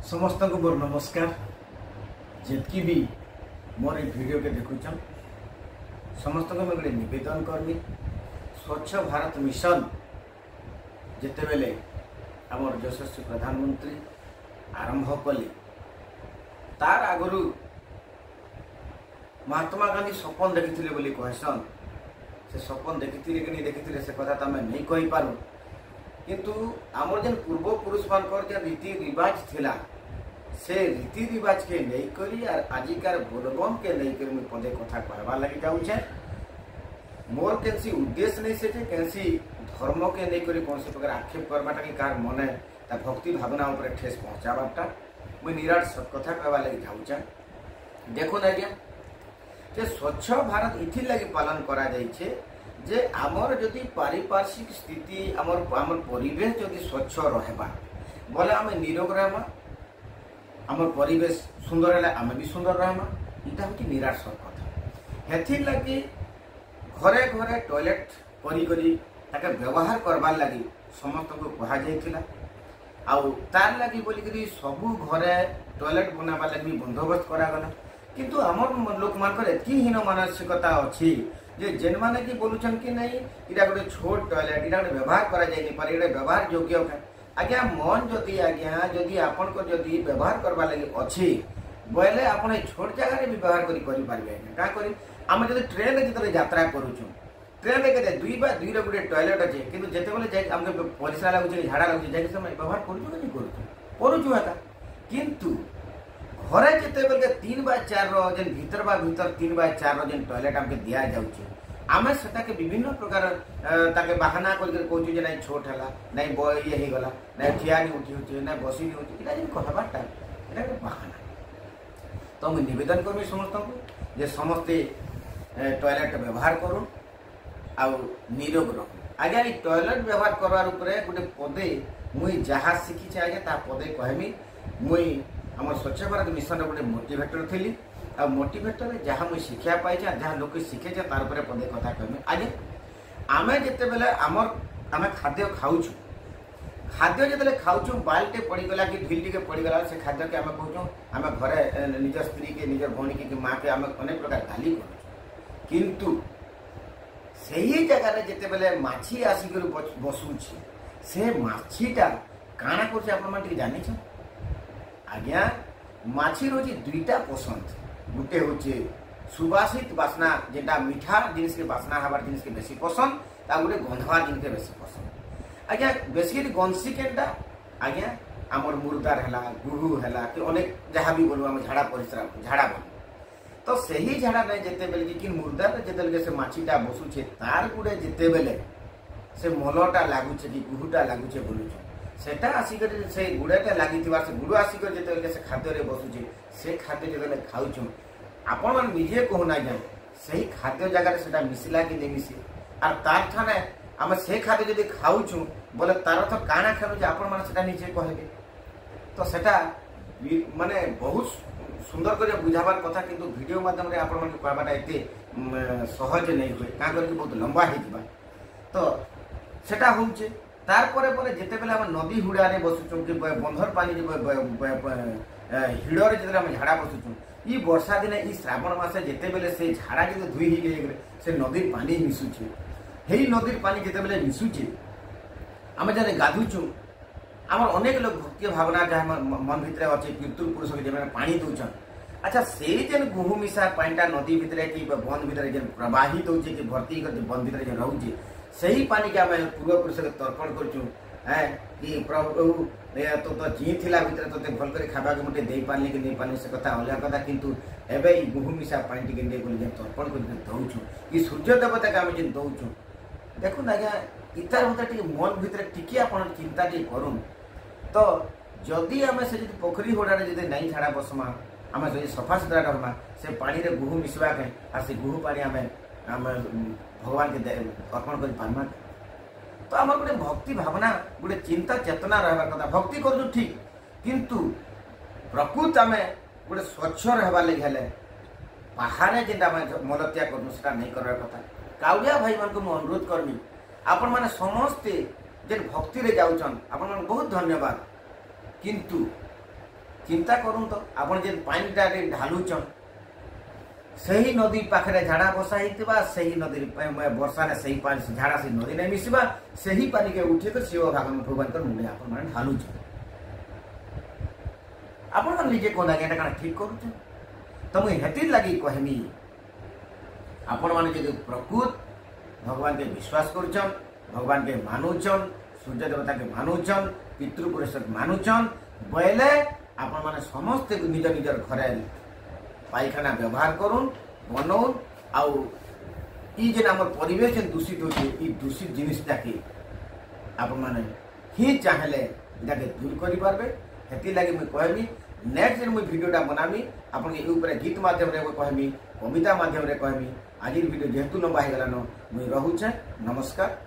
समस्त को मोर नमस्कार। जितकी भी मोर वीडियो के देखुचन समस्त को मैं निवेदन करमी, स्वच्छ भारत मिशन जिते बेले आमर यशस्वी प्रधानमंत्री आरंभ कले तार आगु महात्मा गांधी सपन देखी बोली कहसन। से सपन देखी कि नहीं देखी से कथा तो आम नहीं कही पारू, किंतु आमर जेन पूर्व पुरुष मान रीति रिवाज थिला से रीति रिवाज के नहीं करी और आजिकार बोलबम के नहीं करी मुझे पदे कथा कहवा लगी जाऊे। मोर कैसी उद्देश्य नहीं से कैसी धर्म के नहीं करी कौन से प्रकार आक्षेप करवाटा कि कार मन भक्ति भावना उपर ठेस पहुँचावाटा मुझे निराट सत कथा कहवा लगी जाऊे। देखो आज्ञा जे स्वच्छ भारत इथि लगी पालन करा जाइछे जे आमर जदि पारिपार्श्विक स्थिति आमर परिवेश जदि स्वच्छ रहबा बोले आम निरोग रहमा, आमर परिवेश सुंदर है आम भी सुंदर रहमा। इटा हूँ निराट सत कथा। हेथि लगी घरे घरे टॉयलेट करी ताके व्यवहार करबार लगी समस्त को कहा जाइथिला। आउ तार लगी बोलिकरी सबू घरे टॉयलेट बनाबार लगी बंदोबस्त करागला। किंतु आमर लोक मानकर एति हीन मानसिकता अच्छी जे जेन माने कि बोलुछन कि नहीं इटा गोटे छोट टॉयलेट इटा गोटे व्यवहार करा जाय नि पारे, इटा व्यवहार योग्य है। आज्ञा मन जदि आज्ञा जदि आपन को जदि व्यवहार करबा लागि अछि बोले आपन छोट जगह रे भी व्यवहार करि पारबे। का करी हम जदि ट्रेन रे जतरे यात्रा करूछु, ट्रेन रे केते 2 बाय 2 रे गोटे टॉयलेट अछि, किंतु जेते बोले जाय हमके परिसरा लागु झाड़ा लागु जाय समय व्यवहार करूछु कि नहीं करूछु एका। किंतु घरे जिते बेले 3 बाय 4 जेन भीतर बा भीतर 3 बाय 4 जेन टॉयलेट हमके दिया जाउचे आमे सेटा के विभिन्न प्रकार ताके बहाना करके कहूँ जे नहीं छोट है नहीं ये हो गला नहीं ठिया नहीं उठी होची नहीं बसी नहीं होची इटा जेन कहबाटा इटा के बहाना। तो मैं निवेदन करमी समस्त को जे समस्ते टॉयलेट व्यवहार करूँ आउ निरोग रह। आज्ञा ये टॉयलेट व्यवहार करवार उपरे गोटे पदे मुई जहाँ शिखी आज्ञा ता पदे कहमी मुई आम स्वच्छ भारत मिशन गोटे मोटिवेटर थी आ मोटिवेटर जहाँ मुझे शिक्षा पाई जहाँ लोग शिखे तार पर पदे कथा कहमी। आज आम जिते बेले आम खाद्य खाऊँ खाद्य जिते खाऊँ बाल्टे पड़गला कि ढिल टे पड़गला से खाद्य के आम कहूँ आम घरे निज स्त्री के निज भौणी के माँ के आम अनेक प्रकार गाली कर, किंतु सही जगार जिते बेले माछी आसिक बसुची से माछीटा काଣା कर आप जानी आज्ञा माछी रोजी 2टा पसंद, गोटे हूँ सुबासित बासना जेटा मीठा जिनिस के बासना हबार जिनिस के बेसी पसंद, गोटे गंधवा जिनिस के बेसी पसंद। आज्ञा बेसिकली गंसी केनटा आज्ञा आमर मुर्दार है गुहू है कि अनेक जहाँ भी बोलू आम झाड़ा परिश्रा झाड़ा बोलू तो सही झाड़ा नहीं जिते बेले कि मुर्दार जिते से माछीटा बसुचे तार गुड़े जिते बेले से मलटा लगुचे कि गुहूटा लगुचे बोलुचे सेटा आसिक से गुड़ाटा लगी से गुड़ आसिक जिते से खाद्य रे बसुचे से खाद्य जिते खाऊँ आपण मैंने निजे कहूना जाए सही खाद्य जगह से मिसला कि नहीं मिसी और तार ठाने आम से खाद्य जब खाऊँ बोले तार तो काଣା खाऊ आपण मैंने निजे कहबे तो सेटा माने बहुत सुंदर कर बुझाबार कथा, किंतु वीडियो माध्यम आपण मैंने कहबाटा एते सहज नहीं हुए क्या करके बहुत लंबा हो तो सेटा होचे। तार परे परे जिते बेले आम नदी हुड़ा रे बसुचु कि बंधर पानी हिड़े जिते आम झाड़ा बसुचु ई वर्षा दिन ई श्रावण मासे जिते बेले से झाड़ा जो धुई ही गए से नदी पानी मिसुचे हे नदी पानी जिते बेले मिसुचे आम जब गाधुचु आम अनेक लोग भक्ति भावना जहाँ मन भितर अच्छे पितृपुरुष के जो पानी दौन। अच्छा से जेन गुहू मिसा पानीटा नदी भितर कि बंध भितर जेन प्रवाहित होचे कि भर्ती बंध भितर जो रोचे सही पानी के आम पूर्व पुरुष के तर्पण करूँ कि प्रभु तो जी थिला भितर तो भल कर खावा के मुझे दे पारली कि नहीं पारली से कथा अलग कथा, किंतु एवं गुहू मिसा पानी टे तर्पण कर दौचु कि सूर्य देवता के आम जेन दौचु देखुन आज्ञा इतार मत मन भितर टिके आप चिंता टे करूँ तो जदि आम से पोखरी होड़े जब नहीं झाड़ा बसमा आम जो सफा सुतरा रहमा से पानी रे गुहू मिसवा के आ से गुहू पानी आम भगवान के अर्पण कर पार्मा तो आम गोटे भक्ति भावना गोटे चिंता चेतना रहा कथा भक्ति करूँ ठीक, किंतु प्रकृत आम गोटे स्वच्छ रहा लगे बाहर जेनटा मलत्या करूँ से नहीं करार कथा। काउडिया भाई मान को अनुरोध करमी आपण मैंने समस्ते जेन भक्ति रे जाऊन आपण बहुत धन्यवाद, किंतु चिंता करूँ तो आप पानीटा ढालुचन सही नदी पाखे झाड़ा बसा होता से नदी वर्षा ने सही पानी झाड़ा से नदी नहीं मिसवा से पानी के उठे तो शिव भगवान मुझे आप ढालुच आप निजे कहना कि क्या ठीक करुच तो मुझे हेतिर लगी कहमी आपण मैंने जो प्रकृत भगवान के विश्वास करुचन भगवान के मानुचन सूर्य देवता के मानुचन पितृपुरुष मानुचन बोले आपण मैंने समस्त निज निजर घरे पायखाना व्यवहार करुन बनौन आउ जेन आम परिवेश दूषित होती दूषित जिनटा के आप मैंने ही चाहे दूर करें हेती लगे मुझे कहमी नेक्स्ट दिन मुझे भिडियोटा बनामी आपन के गीत माध्यम कहमी कविता माध्यम कहमी आज भिडियो जेहेतु लंबा हो गलान मुझे रोचे नमस्कार।